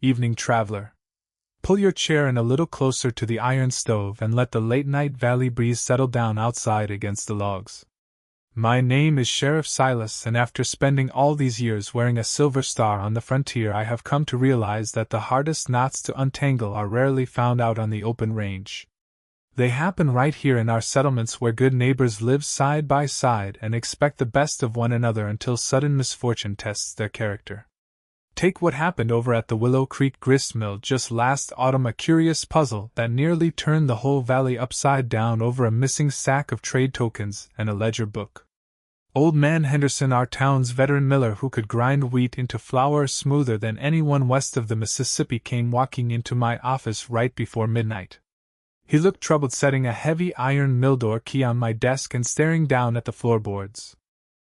evening traveler. Pull your chair in a little closer to the iron stove and let the late-night valley breeze settle down outside against the logs. My name is Sheriff Silas, and after spending all these years wearing a silver star on the frontier, I have come to realize that the hardest knots to untangle are rarely found out on the open range. They happen right here in our settlements, where good neighbors live side by side and expect the best of one another until sudden misfortune tests their character. Take what happened over at the Willow Creek Gristmill just last autumn, a curious puzzle that nearly turned the whole valley upside down over a missing sack of trade tokens and a ledger book. Old man Henderson, our town's veteran miller who could grind wheat into flour smoother than anyone west of the Mississippi, came walking into my office right before midnight. He looked troubled, setting a heavy iron mill door key on my desk and staring down at the floorboards.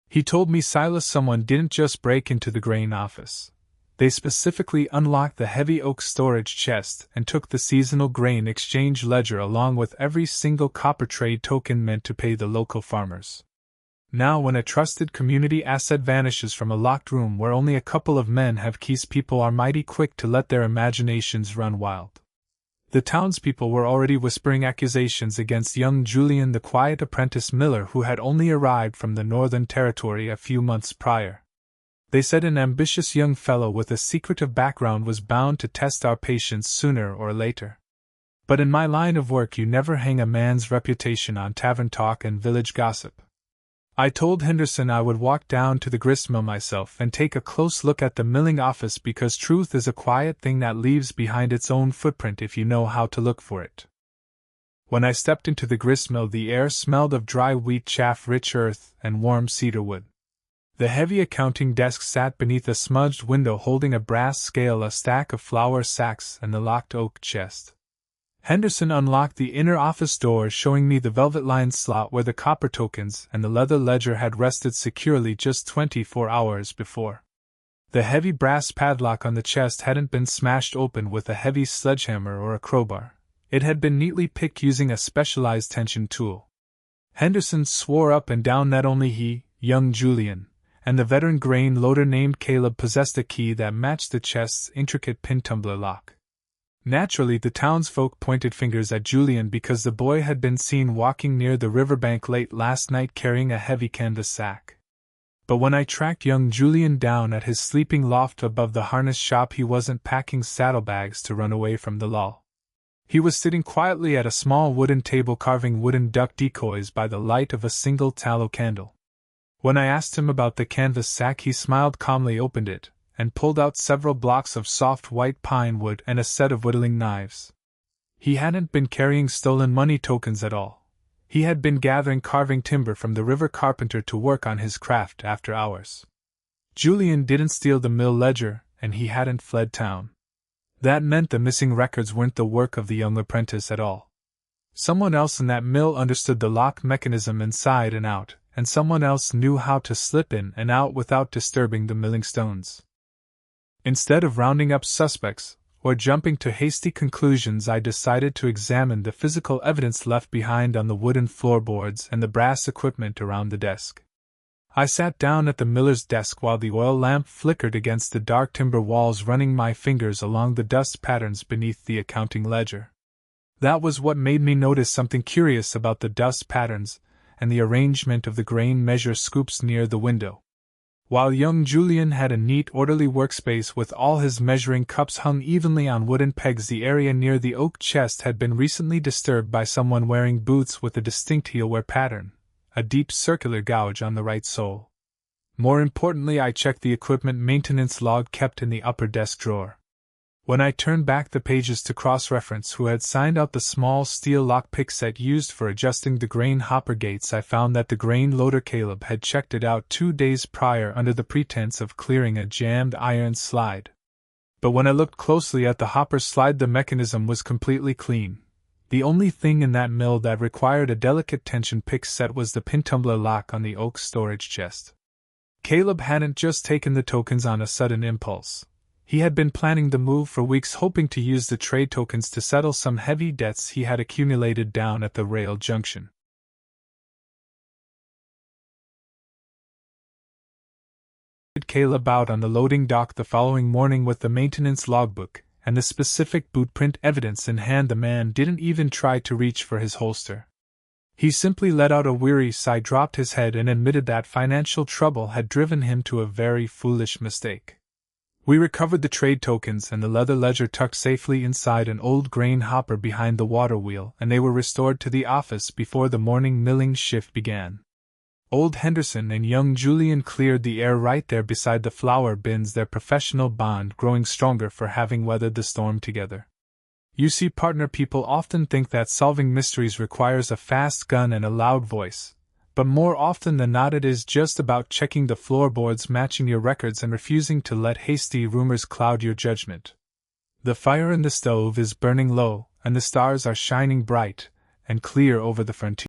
He told me, "Silas, someone didn't just break into the grain office. They specifically unlocked the heavy oak storage chest and took the seasonal grain exchange ledger along with every single copper trade token meant to pay the local farmers." Now, when a trusted community asset vanishes from a locked room where only a couple of men have keys, people are mighty quick to let their imaginations run wild. The townspeople were already whispering accusations against young Julian, the quiet apprentice miller who had only arrived from the Northern Territory a few months prior. They said an ambitious young fellow with a secretive background was bound to test our patience sooner or later. But in my line of work, you never hang a man's reputation on tavern talk and village gossip. I told Henderson I would walk down to the gristmill myself and take a close look at the milling office, because truth is a quiet thing that leaves behind its own footprint if you know how to look for it. When I stepped into the gristmill, the air smelled of dry wheat chaff, rich earth, and warm cedar wood. The heavy accounting desk sat beneath a smudged window holding a brass scale, a stack of flour sacks, and the locked oak chest. Henderson unlocked the inner office door, showing me the velvet-lined slot where the copper tokens and the leather ledger had rested securely just 24 hours before. The heavy brass padlock on the chest hadn't been smashed open with a heavy sledgehammer or a crowbar. It had been neatly picked using a specialized tension tool. Henderson swore up and down that only he, young Julian, and the veteran grain loader named Caleb possessed a key that matched the chest's intricate pin-tumbler lock. Naturally, the townsfolk pointed fingers at Julian because the boy had been seen walking near the riverbank late last night carrying a heavy canvas sack. But when I tracked young Julian down at his sleeping loft above the harness shop, he wasn't packing saddlebags to run away from the law. He was sitting quietly at a small wooden table carving wooden duck decoys by the light of a single tallow candle. When I asked him about the canvas sack, he smiled calmly, opened it, and pulled out several blocks of soft white pine wood and a set of whittling knives. He hadn't been carrying stolen money tokens at all. He had been gathering carving timber from the river carpenter to work on his craft after hours. Julian didn't steal the mill ledger, and he hadn't fled town. That meant the missing records weren't the work of the young apprentice at all. Someone else in that mill understood the lock mechanism inside and out, and someone else knew how to slip in and out without disturbing the milling stones. Instead of rounding up suspects, or jumping to hasty conclusions, I decided to examine the physical evidence left behind on the wooden floorboards and the brass equipment around the desk. I sat down at the miller's desk while the oil lamp flickered against the dark timber walls, running my fingers along the dust patterns beneath the accounting ledger. That was what made me notice something curious about the dust patterns and the arrangement of the grain measure scoops near the window. While young Julian had a neat, orderly workspace with all his measuring cups hung evenly on wooden pegs, the area near the oak chest had been recently disturbed by someone wearing boots with a distinct heel-wear pattern, a deep circular gouge on the right sole. More importantly, I checked the equipment maintenance log kept in the upper desk drawer. When I turned back the pages to cross-reference who had signed out the small steel lockpick set used for adjusting the grain hopper gates, I found that the grain loader Caleb had checked it out 2 days prior under the pretense of clearing a jammed iron slide. But when I looked closely at the hopper slide, the mechanism was completely clean. The only thing in that mill that required a delicate tension pick set was the pin-tumbler lock on the oak storage chest. Caleb hadn't just taken the tokens on a sudden impulse. He had been planning the move for weeks, hoping to use the trade tokens to settle some heavy debts he had accumulated down at the rail junction. posted Caleb out on the loading dock the following morning with the maintenance logbook and the specific bootprint evidence in hand. The man didn't even try to reach for his holster. He simply let out a weary sigh, dropped his head, and admitted that financial trouble had driven him to a very foolish mistake. We recovered the trade tokens and the leather ledger tucked safely inside an old grain hopper behind the water wheel, and they were restored to the office before the morning milling shift began. Old Henderson and young Julian cleared the air right there beside the flour bins, their professional bond growing stronger for having weathered the storm together. You see, partner, people often think that solving mysteries requires a fast gun and a loud voice, but more often than not it is just about checking the floorboards, matching your records, and refusing to let hasty rumors cloud your judgment. The fire in the stove is burning low, and the stars are shining bright and clear over the frontier.